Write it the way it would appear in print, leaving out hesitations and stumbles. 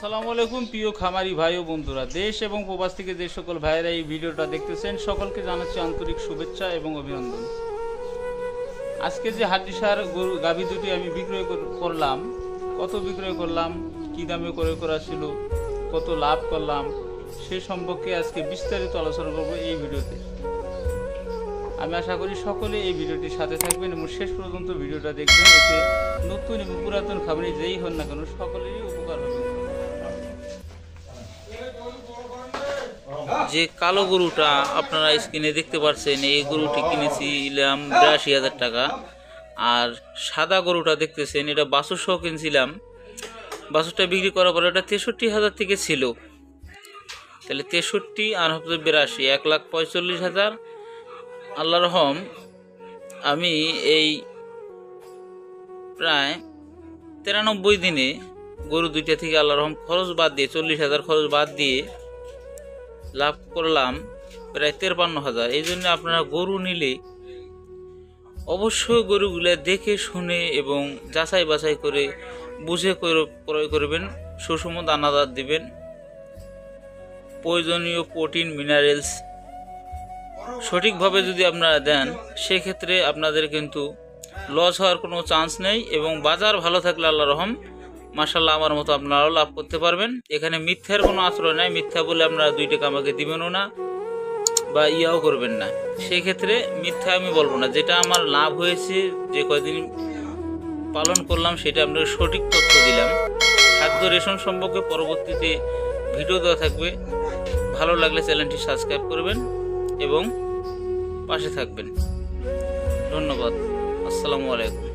আসসালামু আলাইকুম প্রিয় খামারি ভাই ও বন্ধুরা, দেশ এবং প্রবাস থেকে যে সকল ভাইয়েরা এই ভিডিওটা দেখতেছেন সকলকে জানাচ্ছি আন্তরিক শুভেচ্ছা এবং অভিনন্দন। আজকে যে হাড্ডিসার গরু গাভী দুটি আমি বিক্রয় করলাম, কত বিক্রয় করলাম, কী দামে ক্রয় করা ছিল, কত লাভ করলাম, সে সম্পর্কে আজকে বিস্তারিত আলোচনা করব এই ভিডিওতে। আমি আশা করি সকলে এই ভিডিওটির সাথে থাকবেন এবং শেষ পর্যন্ত ভিডিওটা দেখবেন। এতে নতুন এবং পুরাতন খামারি যেই হন না কেন সকলেরই উপকার হবে। যে কালো গরুটা আপনারা স্ক্রিনে দেখতে পাচ্ছেন, এই গরুটি কিনেছিলাম ৮২,০০০ টাকা। আর সাদা গরুটা দেখতেছেন, এটা বাছুর সহ কিনছিলাম। বাছুরটা বিক্রি করার পরে এটা ৬৩,০০০ থেকে ছিল, তাহলে ৬৩ আর হচ্ছে ৮২, ১,৪৫,০০০। আল্লাহ রহম, আমি এই প্রায় ৯৩ দিনে গরু দুইটা থেকে আল্লাহ রহম খরচ বাদ দিয়ে ৪০,০০০ খরচ বাদ দিয়ে লাভ করলাম প্রায় ৫৩,০০০। এই জন্য আপনারা গরু নিলে অবশ্যই গরুগুলো দেখে শুনে এবং যাচাই বাছাই করে বুঝে ক্রয় করবেন। সুষম দানাদার দিবেন, প্রয়োজনীয় প্রোটিন মিনারেলস সঠিকভাবে যদি আপনারা দেন, সেক্ষেত্রে আপনাদের কিন্তু লস হওয়ার কোনো চান্স নেই। এবং বাজার ভালো থাকলে আল্লাহ রহম মাশাআল্লাহ আমার মতো আপনারাও লাভ করতে পারবেন। এখানে মিথ্যার কোনো আশ্রয় নাই। মিথ্যা বলে আপনারা ২ টাকা আমাকে দিবেনও না বা ইয়াও করবেন না। সেই ক্ষেত্রে মিথ্যা আমি বলবো না। যেটা আমার লাভ হয়েছে, যে কয়দিন পালন করলাম, সেটা আপনাকে সঠিক তথ্য দিলাম। খাদ্য রেশন সম্পর্কে পরবর্তীতে ভিডিও দেওয়া থাকবে। ভালো লাগলে চ্যানেলটি সাবস্ক্রাইব করবেন এবং পাশে থাকবেন। ধন্যবাদ। আসসালামু আলাইকুম।